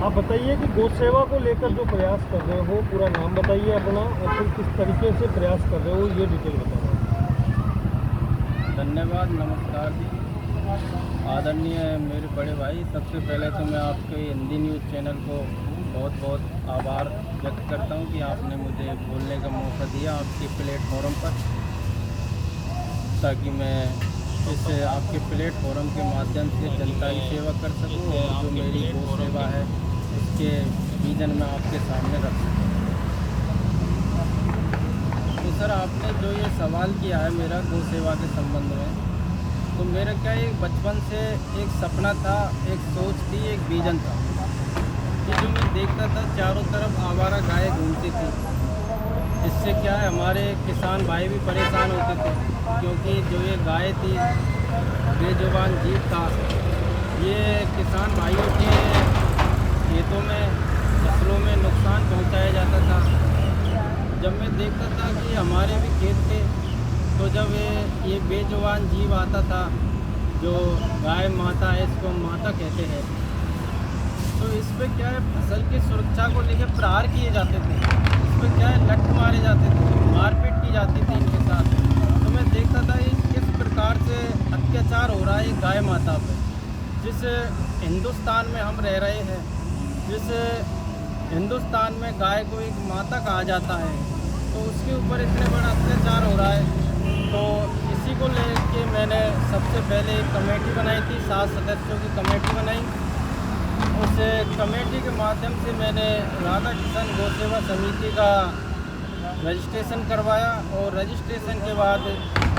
आप बताइए कि गौ सेवा को लेकर जो प्रयास कर रहे हो, पूरा नाम बताइए अपना और फिर किस तरीके से प्रयास कर रहे हो, ये डिटेल बताओ। धन्यवाद, नमस्कार जी। आदरणीय मेरे बड़े भाई, सबसे पहले तो मैं आपके हिंदी न्यूज़ चैनल को बहुत बहुत आभार व्यक्त करता हूं कि आपने मुझे बोलने का मौका दिया आपके प्लेटफॉर्म पर, ताकि मैं इस आपके प्लेटफॉर्म के माध्यम से जनता की सेवा कर सकूं और जो मेरी गौ सेवा है उसके विजन में आपके सामने रख सकूं। तो सर, आपने जो ये सवाल किया है मेरा गौ सेवा के संबंध में, तो मेरा क्या एक बचपन से एक सपना था, एक सोच थी, एक विजन था कि जो मैं देखता था चारों तरफ आवारा गाय घूमती थी। इससे क्या है, हमारे किसान भाई भी परेशान होते थे, क्योंकि जो ये गाय थी बेजुबान जीव था। ये किसान भाइयों के खेतों में, फसलों में नुकसान पहुंचाया जाता था। जब मैं देखता था कि हमारे भी खेत थे, तो जब ये बेजुबान जीव आता था, जो गाय माता है, इसको हम माता कहते हैं, तो इस पे क्या है, फसल की सुरक्षा को लेकर प्रहार किए जाते थे। इस पे क्या है, लठ मारे जाते थे, मारपीट की जाती थी इनके साथ। तो मैं देखता था कि किस प्रकार से अत्याचार हो रहा है गाय माता पे। जिस हिंदुस्तान में हम रह रहे हैं, जिस हिंदुस्तान में गाय को एक माता कहा जाता है, तो उसके ऊपर इतने बड़ा अत्याचार हो रहा है। तो इसी को लेके मैंने सबसे पहले एक कमेटी बनाई थी, 7 सदस्यों की कमेटी बनाई। उस कमेटी के माध्यम से मैंने राधा किशन गौ सेवा समिति का रजिस्ट्रेशन करवाया, और रजिस्ट्रेशन के बाद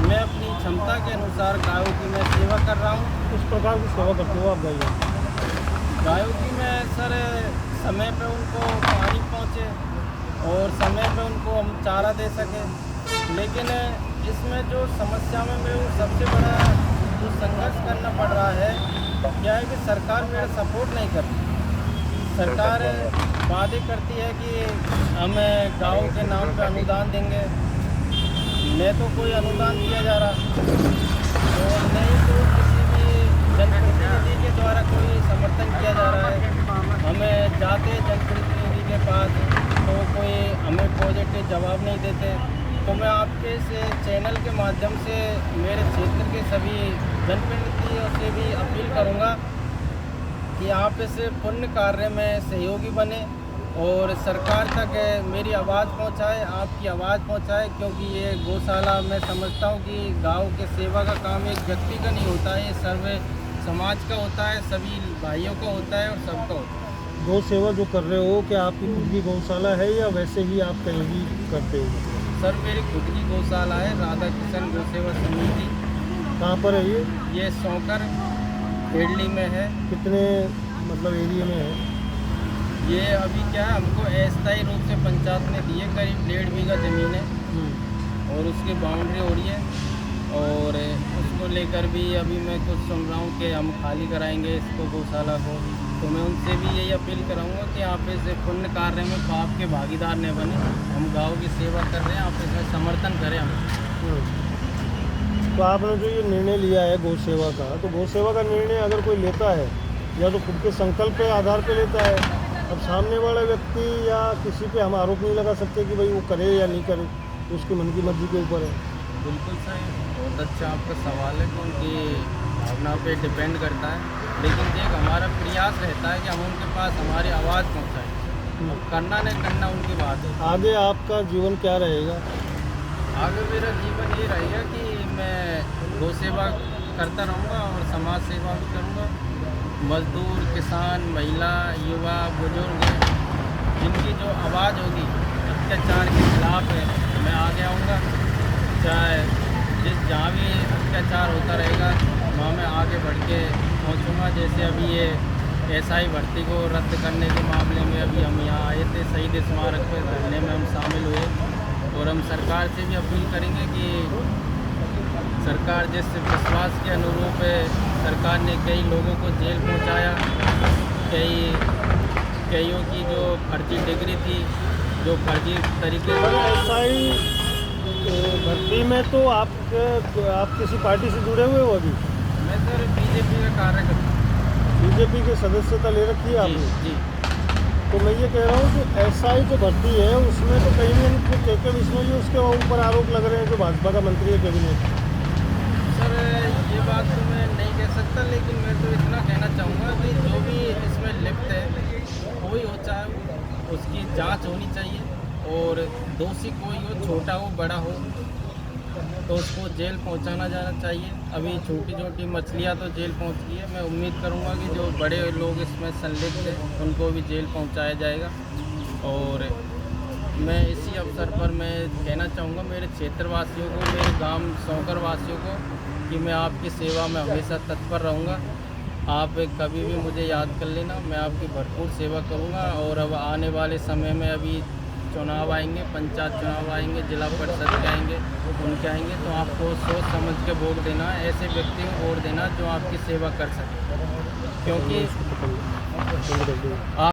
मैं अपनी क्षमता के अनुसार गायों की मैं सेवा कर रहा हूँ। किस प्रकार की सेवा करते हो आप गायों? गायों की मैं सर समय पे उनको पानी पहुँचे और समय पे उनको हम चारा दे सकें। लेकिन इसमें जो समस्या में मैं सबसे बड़ा जो संघर्ष करना पड़ रहा है, क्या है कि सरकार मेरा सपोर्ट नहीं करती। सरकार वादे करती है कि हमें गाँव के नाम पे अनुदान देंगे, न तो कोई अनुदान दिया जा रहा और नहीं तो किसी भी जनप्रतिनिधि के द्वारा कोई समर्थन किया जा रहा है। हमें जाते जनप्रतिनिधि के पास तो कोई हमें पॉजिटिव जवाब नहीं देते। तो मैं आपके इस चैनल के माध्यम से मेरे क्षेत्र के सभी जनप्रतिनिधियों से भी अपील करूंगा कि आप इस पुण्य कार्य में सहयोगी बने और सरकार तक मेरी आवाज़ पहुंचाए, आपकी आवाज़ पहुंचाए। क्योंकि ये गौशाला, मैं समझता हूं कि गांव के सेवा का काम एक व्यक्ति का नहीं होता है, ये सर्वे समाज का होता है, सभी भाइयों का होता है और सबका होता है। गौ सेवा जो कर रहे हो, क्या आपकी खुद की गौशाला है या वैसे ही आप कहीं भी करते हो? सर, मेरी खुद की गौशाला है, राधा किशन गौ सेवा समिति। कहाँ पर है ये? ये सौकर हेडली में है। कितने मतलब एरिया में है? ये अभी क्या है, हमको अस्थायी रूप से पंचायत ने दी है, करीब 1.5 बीघा ज़मीन है और उसकी बाउंड्री हो रही है। और उसको लेकर भी अभी मैं कुछ सुन रहा हूँ कि हम खाली कराएंगे इसको, गौशाला को। तो मैं उनसे भी यही अपील कराऊंगा कि आप इस पुण्य कार्य में पाप के भागीदार न बने। हम गाँव की सेवा कर रहे हैं, आप इसमें समर्थन करें हमें। तो आपने जो ये निर्णय लिया है गौ सेवा का, तो गौ सेवा का निर्णय अगर कोई लेता है या तो खुद के संकल्प के आधार पे लेता है, अब सामने वाला व्यक्ति या किसी पे हम आरोप नहीं लगा सकते कि भाई वो करे या नहीं करे, तो उसकी मन की मर्जी के ऊपर है। बिल्कुल सही, बहुत अच्छा आपका सवाल है, क्योंकि भावना पे डिपेंड करता है। लेकिन एक हमारा प्रयास रहता है कि हम उनके पास हमारी आवाज़ पहुंचाएं। करना नहीं करना उनकी बात है। आगे आपका जीवन क्या रहेगा? आगे मेरा जीवन ये रहेगा कि मैं गौ सेवा करता रहूँगा और समाज सेवा भी करूँगा। मजदूर, किसान, महिला, युवा, बुजुर्ग, जिनकी जो आवाज़ होगी अत्याचार के खिलाफ है, मैं आगे आऊँगा। चाहे जहाँ भी अत्याचार होता रहेगा वहाँ मैं आगे बढ़ के पहुँचूँगा। जैसे अभी ये एसआई भर्ती को रद्द करने के मामले में अभी हम यहाँ आए थे, शहीद स्मारक पर धरने में हम शामिल हुए, और हम सरकार से भी अपील करेंगे कि सरकार जिस विश्वास के अनुरूप सरकार ने कई लोगों को जेल पहुंचाया, कईयों की जो फर्जी डिग्री थी, जो फर्जी तरीके पर एसआई भर्ती में तो आप किसी पार्टी से जुड़े हुए हो अभी? मैं सर बीजेपी का कार्य करता हूँ। बीजेपी की सदस्यता ले रखी है आपने? जी। तो मैं ये कह रहा हूँ कि एसआई जो भर्ती है उसमें तो कहीं भी के विष्णु जी उसके ऊपर आरोप लग रहे हैं जो भाजपा का मंत्री है कैबिनेट। सर ये बात तो मैं नहीं कह सकता, लेकिन मैं तो इतना कहना चाहूँगा कि जो भी इसमें लिप्त है कोई हो चाहे वो, उसकी जांच होनी चाहिए और दोषी कोई हो, छोटा हो बड़ा हो, तो उसको जेल पहुंचाना जाना चाहिए। अभी छोटी छोटी मछलियां तो जेल पहुंच गई है, मैं उम्मीद करूंगा कि जो बड़े लोग इसमें संलिप्त हैं उनको भी जेल पहुंचाया जाएगा। और मैं इसी अवसर पर मैं कहना चाहूँगा मेरे क्षेत्रवासियों को, मेरे गांव सौकर वासियों को कि मैं आपकी सेवा में हमेशा तत्पर रहूँगा। आप कभी भी मुझे याद कर लेना, मैं आपकी भरपूर सेवा करूँगा। और अब आने वाले समय में अभी चुनाव आएंगे, पंचायत चुनाव आएंगे, जिला परिषद के आएंगे, उनके आएंगे, तो आपको सोच समझ के वोट देना है। ऐसे व्यक्ति को वोट देना जो आपकी सेवा कर सके, क्योंकि आप